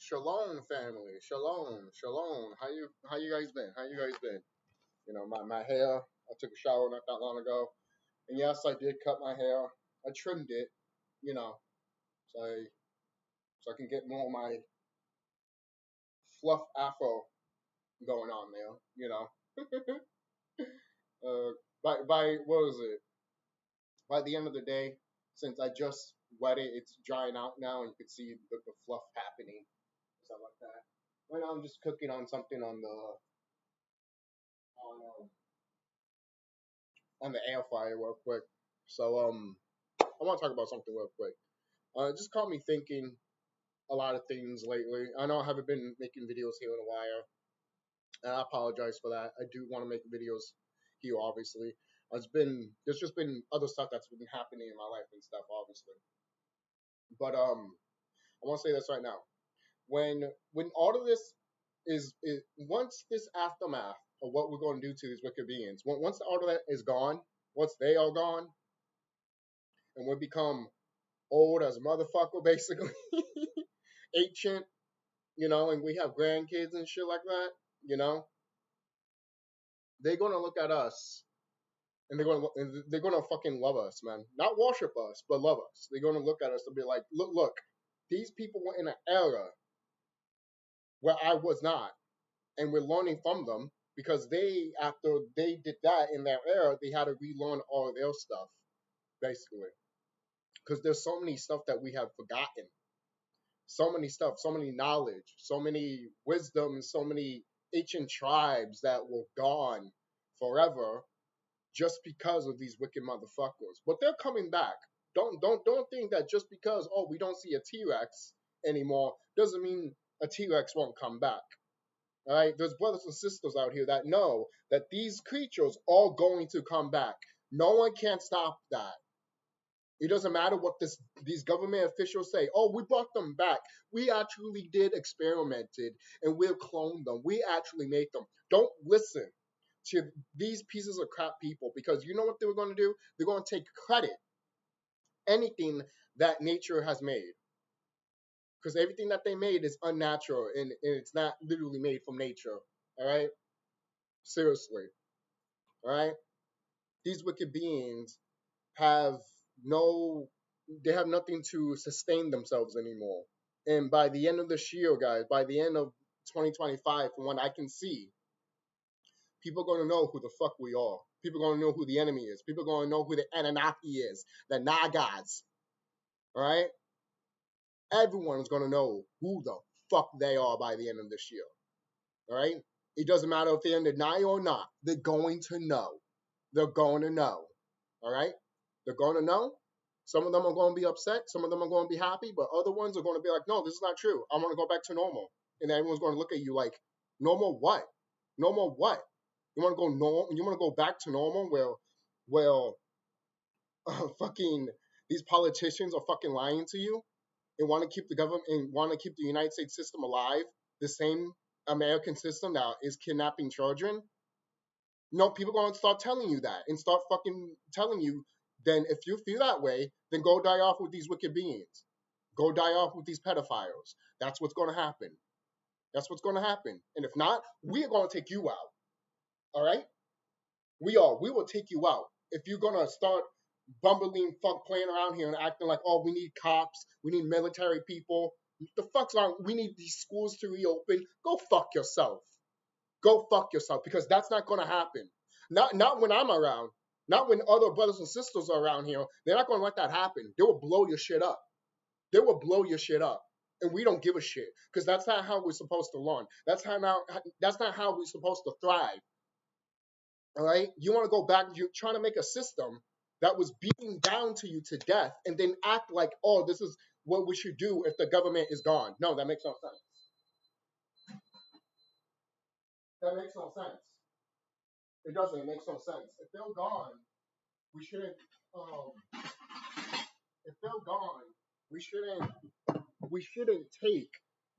Shalom, family. Shalom, shalom. How you guys been? How you guys been? My hair. I took a shower not that long ago, and yes, I did cut my hair. I trimmed it, you know, so I can get more of my fluff afro going on there. By what was it? By the end of the day, since I just wet it, it's drying out now, and you can see the fluff happening, stuff like that. Right now, I'm just cooking on something on um, on the air fryer real quick. So I want to talk about something real quick. It just caught me thinking a lot of things lately. I know I haven't been making videos here in a while, and I apologize for that. I do want to make videos here, obviously. There's just been other stuff that's been happening in my life and stuff, obviously. But I want to say this right now. When all of this is once this aftermath of what we're going to do to these wicked beings, once all of that is gone, once they are gone, and we become old as a motherfucker, basically, ancient, and we have grandkids and shit like that, they're gonna look at us and they're gonna fucking love us, man. Not worship us, but love us. They're gonna look at us and be like, look, these people were in an era where I was not, and we're learning from them because after they did that in their era, they had to relearn all of their stuff, basically. Because there's so many stuff that we have forgotten. So many stuff, so many knowledge, so many wisdom, so many ancient tribes that were gone forever just because of these wicked motherfuckers. But they're coming back. Don't think that just because we don't see a T-Rex anymore doesn't mean a T-Rex won't come back. All right, there's brothers and sisters out here that know that these creatures are going to come back. No one can stop that. It doesn't matter what these government officials say. Oh, we brought them back. We actually did experimented and we'll clone them. We actually made them. Don't listen to these pieces of crap people because you know what they were going to do? They're going to take credit anything that nature has made. Because everything that they made is unnatural and it's not literally made from nature. All right? Seriously. All right? These wicked beings have they have nothing to sustain themselves anymore. And by the end of this year, guys, by the end of 2025, from what I can see, people are going to know who the fuck we are. People are going to know who the enemy is. People are going to know who the Anunnaki is, the Nagas. All right? Everyone is going to know who the fuck they are by the end of this year. All right? It doesn't matter if they're in denial or not. They're going to know. They're going to know. All right? They're going to know. Some of them are going to be upset. Some of them are going to be happy. But other ones are going to be like, no, this is not true. I want to go back to normal. And everyone's going to look at you like, normal what? Normal what? You want to go normal? You want to go back to normal where fucking these politicians are fucking lying to you and want to keep the government and want to keep the United States system alive, the same American system that is kidnapping children? No, people are going to start telling you that and start fucking telling you, then if you feel that way, then go die off with these wicked beings. Go die off with these pedophiles. That's what's going to happen. That's what's going to happen. And if not, we are going to take you out. All right? We will take you out. If you're going to start bumbling, playing around here and acting like, oh, we need cops, we need military people. The fuck's wrong? We need these schools to reopen. Go fuck yourself. Go fuck yourself because that's not going to happen. Not when I'm around. Not when other brothers and sisters are around here. They're not going to let that happen. They will blow your shit up. They will blow your shit up. And we don't give a shit because that's not how we're supposed to learn. That's not how we're supposed to thrive. All right? You want to go back, you're trying to make a system that was beating down to you to death and then act like, oh, this is what we should do if the government is gone. No, that makes no sense. That makes no sense. It doesn't. It makes no sense. If they're gone, we shouldn't. If they're gone, we shouldn't take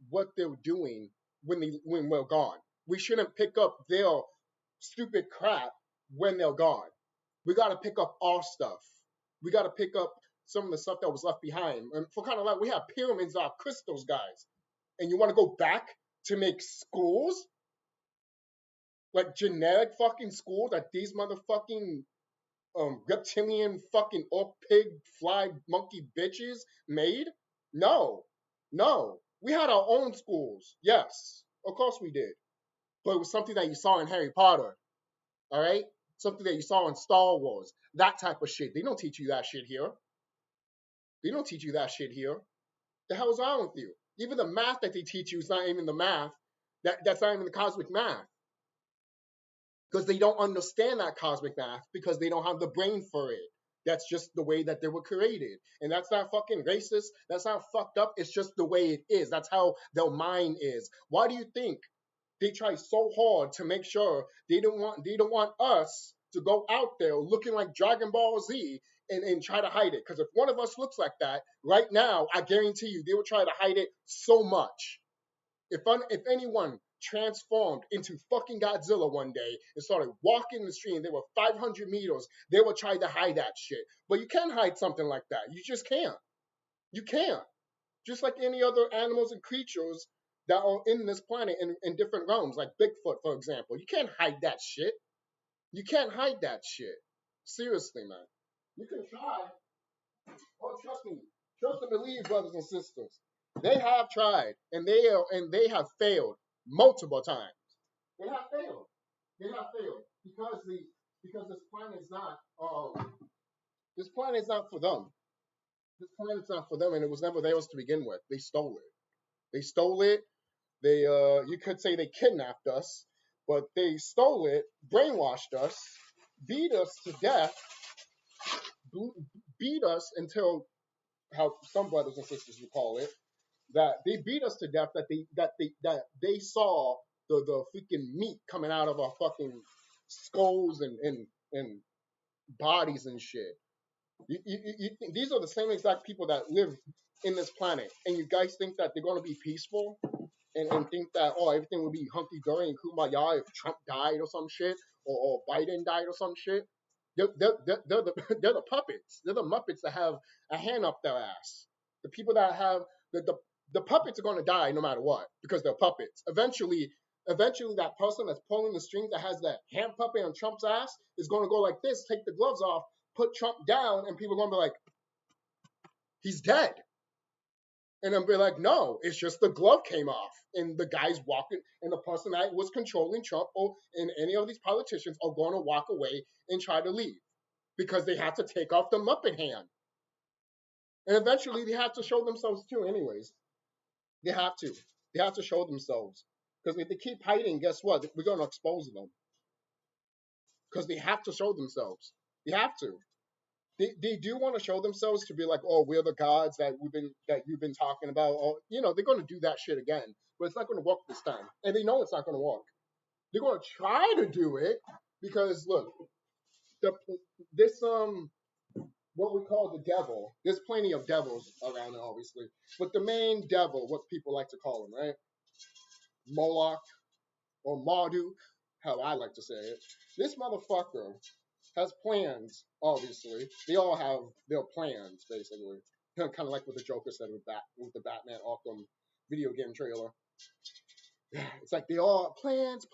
what they're doing when we're gone. We shouldn't pick up their stupid crap when they're gone. We got to pick up our stuff. We got to pick up some of the stuff that was left behind. And for kind of like, we have pyramids of crystals, guys. And you want to go back to make schools? Like generic fucking schools that these motherfucking reptilian fucking orc pig fly monkey bitches made? No. No. We had our own schools. Yes. Of course we did. But it was something that you saw in Harry Potter. All right? Something that you saw in Star Wars. That type of shit. They don't teach you that shit here. They don't teach you that shit here. The hell's wrong with you? Even the math that they teach you is not even the math. That's not even the cosmic math. Because they don't understand that cosmic math because they don't have the brain for it. That's just the way that they were created. And that's not fucking racist. That's not fucked up. It's just the way it is. That's how their mind is. Why do you think they try so hard to make sure they don't want us to go out there looking like Dragon Ball Z and try to hide it? Because if one of us looks like that right now, I guarantee you they will try to hide it so much. If anyone transformed into fucking Godzilla one day and started walking the street and they were 500 meters, they would try to hide that shit. But you can't hide something like that. You just can't. You can't. Just like any other animals and creatures that are in this planet in different realms, like Bigfoot, for example. You can't hide that shit. You can't hide that shit. Seriously, man. You can try. Oh, trust me. Trust and believe, brothers and sisters. They have tried, and they have failed multiple times. They have failed. They have failed because this planet is not for them. This planet's not for them, and it was never theirs to begin with. They stole it. They stole it. They you could say they kidnapped us, but they stole it, brainwashed us, beat us to death, beat us until how some brothers and sisters would call it, that they beat us to death, that they saw the freaking meat coming out of our fucking skulls and bodies and shit. These are the same exact people that live in this planet, and you guys think that they're gonna be peaceful and think that everything will be hunky dory and kumbaya if Trump died or some shit or Biden died or some shit. They're the puppets. They're the Muppets that have a hand up their ass. The people that have the puppets are going to die no matter what because they're puppets. Eventually, that person that's pulling the strings that has that hand puppet on Trump's ass is going to go like this, take the gloves off, put Trump down, and people are going to be like, he's dead. And then be like, no, it's just the glove came off. And the guy's walking, and the person that was controlling Trump and any of these politicians are going to walk away and try to leave because they have to take off the Muppet hand. And eventually they have to show themselves too, anyways. They have to. They have to show themselves. Because if they keep hiding, guess what? We're going to expose them. Because they have to show themselves. They have to. They do want to show themselves to be like, oh, we're the gods that you've been talking about. Or, they're going to do that shit again, but it's not going to work this time, and they know it's not going to work. They're going to try to do it because look, this what we call the devil. There's plenty of devils around, obviously, but the main devil, what people like to call him, right? Moloch or Marduk, how I like to say it. This motherfucker has plans, obviously. They all have their plans, basically. Kind of like what the Joker said with the Batman Arkham video game trailer. It's like they all plans.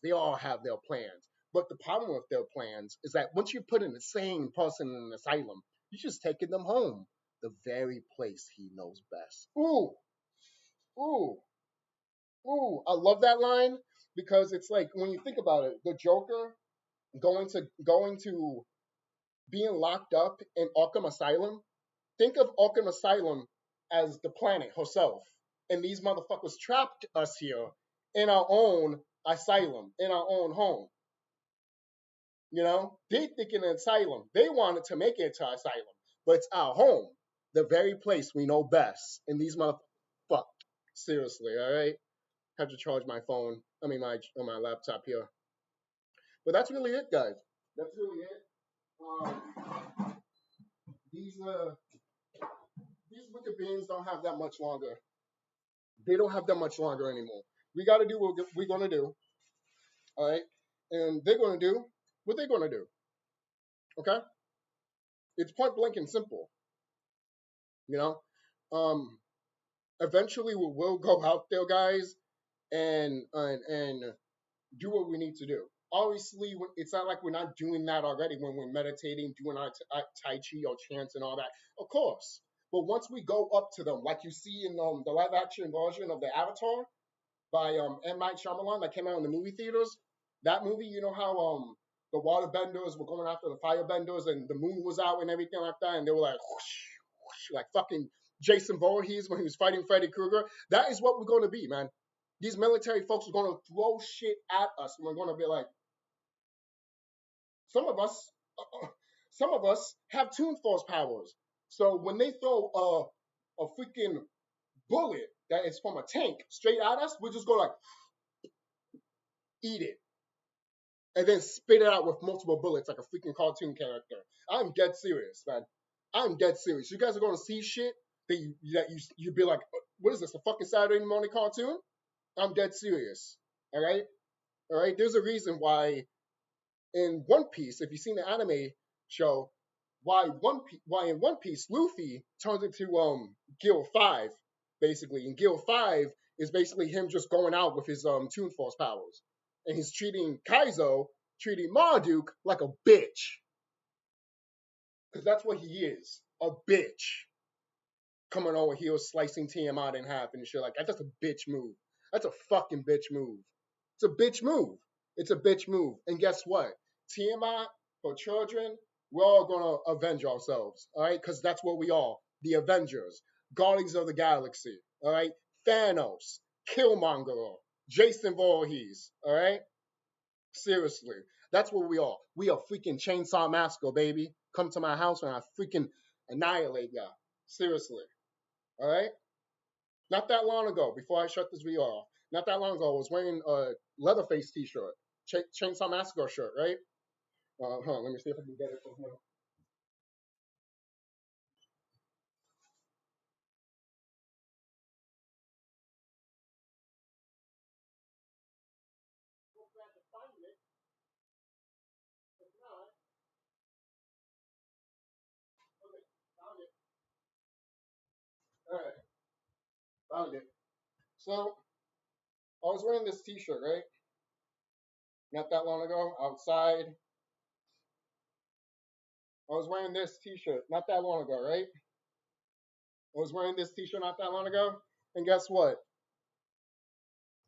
They all have their plans. But the problem with their plans is that once you put an insane person in an asylum, you're just taking them home. The very place he knows best. Ooh. Ooh. Ooh. I love that line because it's like when you think about it, the Joker going to being locked up in Arkham Asylum. Think of Arkham Asylum as the planet herself. And these motherfuckers trapped us here in our own asylum, in our own home. They think in an asylum. They wanted to make it to asylum. But it's our home, the very place we know best. And these motherfuckers fucked. Seriously, all right? Have to charge my phone. My laptop here. But that's really it, guys. That's really it. These wicked beings don't have that much longer. They don't have that much longer anymore. We got to do what we're going to do. All right? And they're going to do what they're going to do. Okay? It's point blank and simple. Eventually, we will go out there, guys, and do what we need to do. Obviously, it's not like we're not doing that already when we're meditating, doing our tai chi or chants and all that. Of course. But once we go up to them, like you see in the live action version of the Avatar by M. Night Shyamalan that came out in the movie theaters, that movie, you know how the water benders were going after the fire benders and the moon was out and everything like that, and they were like whoosh, whoosh, like fucking Jason Voorhees when he was fighting Freddy Krueger. That is what we're going to be, man. These military folks are going to throw shit at us, and we're going to be like, some of us, some of us have Toon Force powers. So when they throw a freaking bullet that is from a tank straight at us, we're just going to like eat it and then spit it out with multiple bullets like a freaking cartoon character. I'm dead serious, man. I'm dead serious. You guys are going to see shit that you'd be like, what is this, a fucking Saturday morning cartoon? I'm dead serious. All right? All right? There's a reason why in One Piece, if you've seen the anime show, why in One Piece Luffy turns into Guild 5, basically. And Guild 5 is basically him just going out with his Toon Force powers. And he's treating Kaizo, treating Marduk like a bitch. Because that's what he is. A bitch. Coming over here slicing Tiamat in half and shit like that. That's a bitch move. That's a fucking bitch move. It's a bitch move. It's a bitch move. And guess what? Tiamat, for children, we're all gonna avenge ourselves. Alright? Because that's what we are. The Avengers. Guardians of the Galaxy. Alright? Thanos. Killmonger. Jason Voorhees. Alright? Seriously. That's what we are. We are freaking Chainsaw Massacre, baby. Come to my house and I freaking annihilate ya. Seriously. Alright? Not that long ago, before I shut this video off, not that long ago, I was wearing a Leatherface t-shirt. Chainsaw Massacre shirt, right? Hold on, let me see if I can get it from here. Alright, found it. So, I was wearing this t-shirt, right? Not that long ago, outside. I was wearing this t-shirt not that long ago, right? I was wearing this t-shirt not that long ago, and guess what?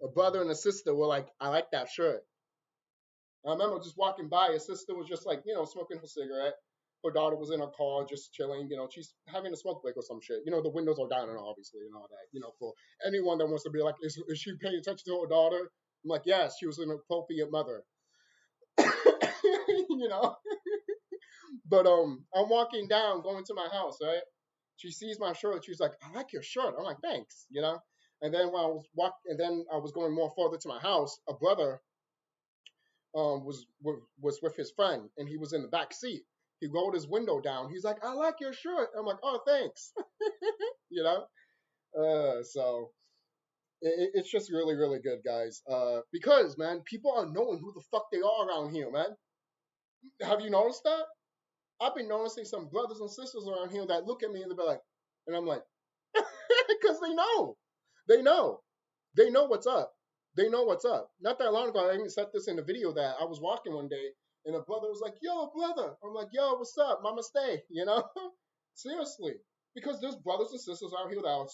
A brother and a sister were like, I like that shirt. I remember just walking by, his sister was just like, smoking her cigarette. Her daughter was in her car just chilling, she's having a smoke break or some shit. The windows are down and obviously and all that. For anyone that wants to be like, is she paying attention to her daughter? I'm like, yes, she was an appropriate mother. you know? But I'm walking down, going to my house, right? She sees my shirt, she's like, I like your shirt. I'm like, thanks. And then when I was going more further to my house, a brother was with his friend, and he was in the back seat. He rolled his window down. He's like, I like your shirt. I'm like, oh, thanks. you know? So it's just really, really good, guys. Because, man, people are knowing who the fuck they are around here, man. Have you noticed that? I've been noticing some brothers and sisters around here that look at me and they're like, and I'm like, because they know. They know. They know what's up. They know what's up. Not that long ago, I even said this in the video that I was walking one day and a brother was like, yo, brother. I'm like, yo, what's up? Mama stay, Seriously. Because there's brothers and sisters out here that are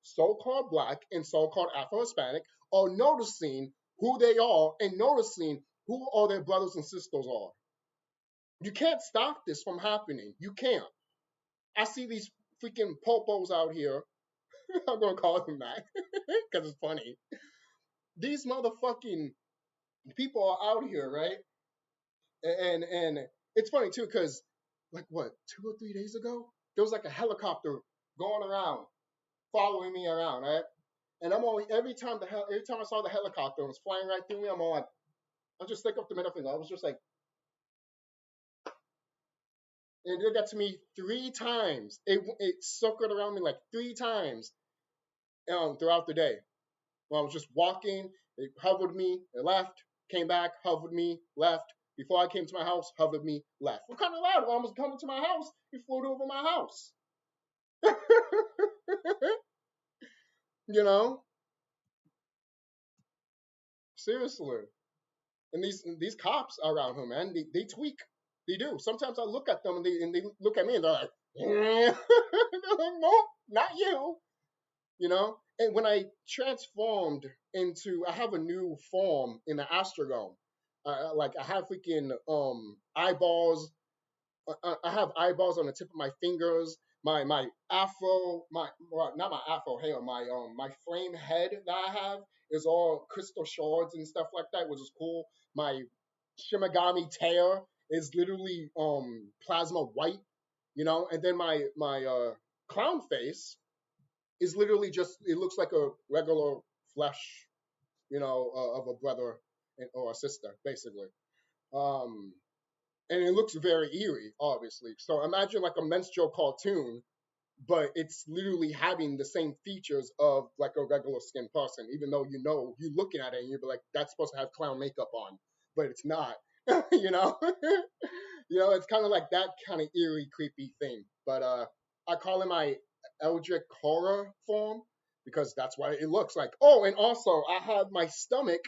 so-called black and so-called Afro-Hispanic are noticing who they are and noticing who all their brothers and sisters are. You can't stop this from happening. You can't. I see these freaking popos out here. I'm going to call them that because it's funny. These motherfucking people are out here, right? And it's funny too because like what 2 or 3 days ago there was like a helicopter going around following me around, right? And I'm only every time I saw the helicopter and it was flying right through me, I'm all like, I just stick up the middle finger. I was just like, and it did that to me 3 times. It circled around me like 3 times throughout the day. When I was just walking, it hovered me, it left, came back, hovered me, left. Before I came to my house, hovered me, left. What kind of loud? When I was coming to my house, it flew over my house. You know, seriously. And these cops around him, man, they tweak. They do. Sometimes I look at them and they look at me and they're like, they're like, no, not you. You know. And when I transformed into, I have a new form in the Astrodome. Like I have freaking eyeballs. I have eyeballs on the tip of my fingers. My afro, my well, not my afro hair, my flame head that I have is all crystal shards and stuff like that, which is cool. My Shimigami tail is literally plasma white, you know, and then my clown face is literally just, it looks like a regular flesh, you know, of a brother or a sister, basically. Um, and it looks very eerie, obviously. So imagine like a menstrual cartoon, but it's literally having the same features of like a regular skin person, even though you know you looking at it and you'll be like, that's supposed to have clown makeup on, but it's not. You know, you know, it's kind of like that kind of eerie, creepy thing. But I call it my Eldritch horror form because that's what it looks like. Oh, and also I have my stomach.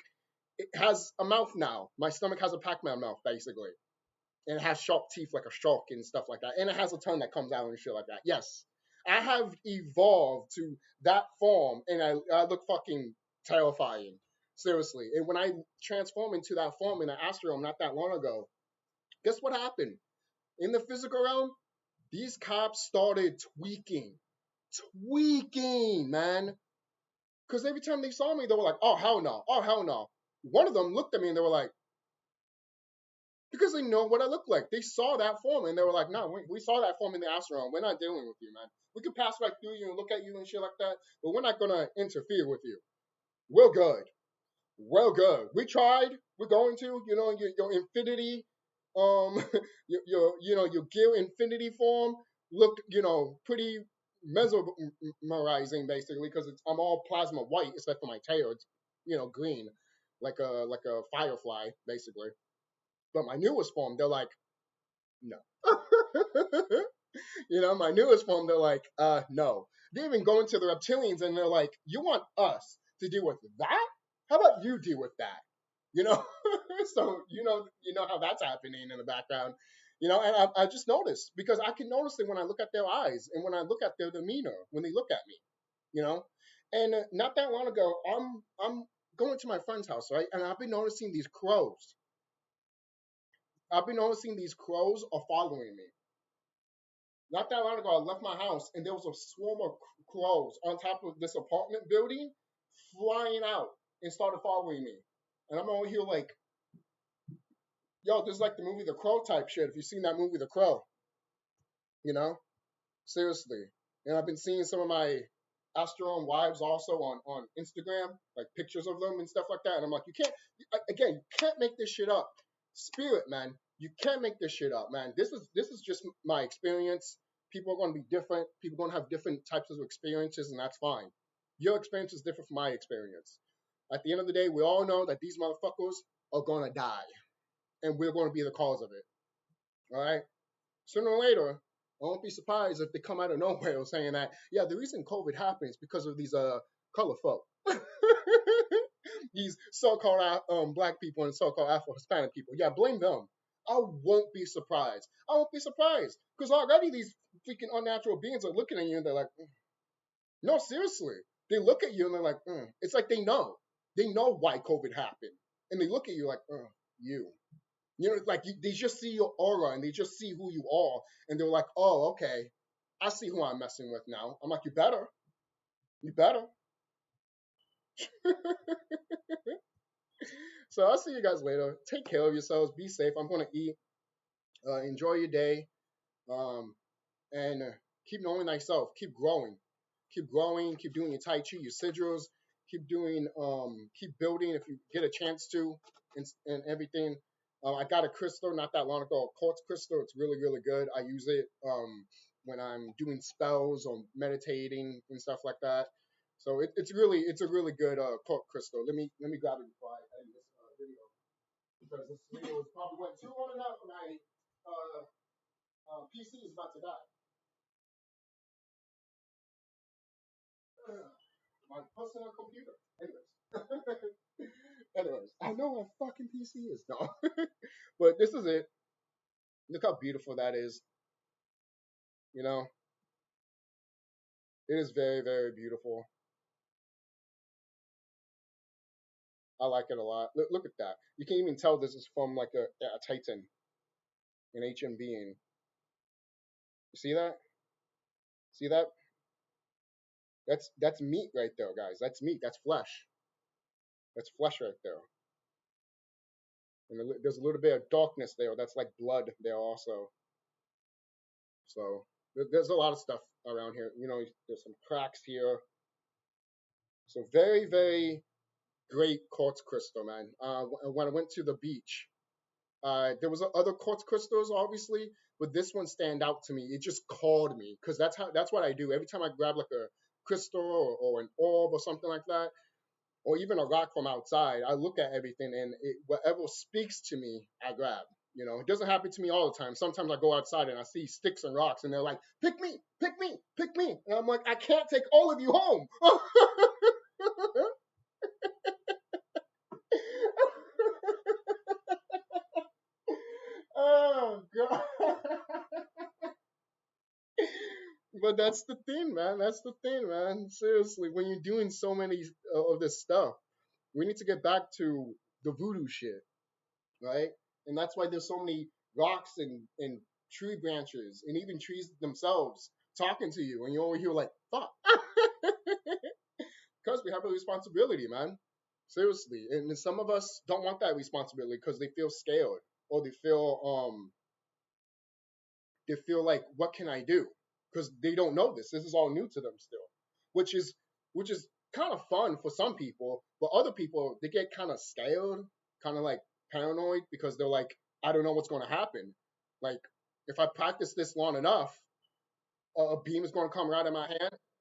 It has a mouth now. My stomach has a Pac-Man mouth, basically, and it has sharp teeth like a shark and stuff like that. And it has a tongue that comes out and shit like that. Yes, I have evolved to that form, and I look fucking terrifying. Seriously. And when I transform into that form in the astral realm not that long ago, guess what happened? In the physical realm, these cops started tweaking, man. Because every time they saw me, they were like, "Oh hell no, oh hell no." One of them looked at me and they were like, because they know what I look like. They saw that form and they were like, no, we saw that form in the astral. We're not dealing with you, man. We can pass right through you and look at you and shit like that, but we're not gonna interfere with you. We're good. We're good. We tried. We're going to. You know, your infinity, your gear infinity form looked, you know, pretty mesmerizing basically because I'm all plasma white except for my tail. It's, you know, green, like a firefly basically. But my newest form, they're like, no. You know, my newest form, they're like, no. They even go into the reptilians and they're like, you want us to deal with that? How about you deal with that? You know? So, you know how that's happening in the background. You know, and I just noticed because I can notice it when I look at their eyes and when I look at their demeanor when they look at me, you know? And not that long ago, I'm going to my friend's house, right? And I've been noticing these crows. I've been noticing these crows are following me. Not that long ago, I left my house and there was a swarm of crows on top of this apartment building flying out and started following me. And I'm over here like, yo, this is like the movie The Crow type shit. If you've seen that movie, The Crow, you know? Seriously. And I've been seeing some of my Astron wives also on Instagram, like pictures of them and stuff like that. And I'm like, you can't, again, you can't make this shit up. Spirit, man, you can't make this shit up, man. This is just my experience. People are going to be different. People are going to have different types of experiences, and that's fine. Your experience is different from my experience. At the end of the day, we all know that these motherfuckers are going to die, and we're going to be the cause of it. All right? Sooner or later, I won't be surprised if they come out of nowhere saying that, yeah, the reason COVID happens because of these color folk. These so-called black people and so-called Afro-Hispanic people. Yeah, blame them. I won't be surprised. I won't be surprised because already these freaking unnatural beings are looking at you and they're like, no, seriously. They look at you and they're like, it's like they know. They know why COVID happened. And they look at you like, you. You know, like they just see your aura and they just see who you are. And they're like, oh, okay. I see who I'm messing with now. I'm like, you better. You better. So I'll see you guys later. Take care of yourselves. Be safe. I'm going to eat. Enjoy your day. Um, and keep knowing thyself. Keep growing. Keep growing. Keep doing your Tai Chi, your sigils. Keep building if you get a chance to, and everything. I got a crystal not that long ago, a quartz crystal. It's really, really good. I use it when I'm doing spells or meditating and stuff like that. So it's a really good quartz crystal. Let me grab it before I end this video because this video is probably went too long enough. My PC is about to die. my personal computer. Anyways. Anyways, I know what fucking PC is though. But this is it. Look how beautiful that is. You know, it is very, very beautiful. I like it a lot. Look at that. You can even tell this is from like a Titan, an ancient being. You see that? See that? That's meat right there, guys. That's meat. That's flesh. That's flesh right there. And there's a little bit of darkness there. That's like blood there also. So there's a lot of stuff around here. You know, there's some cracks here. So very, very great quartz crystal, man. When I went to the beach, there was other quartz crystals, obviously, but this one stand out to me. It just called me because that's what I do. Every time I grab like a crystal or an orb or something like that, or even a rock from outside, I look at everything and whatever speaks to me, I grab. You know, it doesn't happen to me all the time. Sometimes I go outside and I see sticks and rocks, and they're like, "Pick me, pick me, pick me," and I'm like, "I can't take all of you home." Oh god. But that's the thing, man. That's the thing, man. Seriously, when you're doing so many of this stuff, we need to get back to the voodoo shit, right? And that's why there's so many rocks and tree branches and even trees themselves talking to you, and you over here like, fuck. Because we have a responsibility, man. Seriously. And some of us don't want that responsibility because they feel scared or they feel like, what can I do? Because they don't know this. This is all new to them still, which is which is kind of fun for some people, but other people they get kind of scared, kind of like paranoid because they're like, I don't know what's going to happen. Like if I practice this long enough, a beam is going to come right in my hand.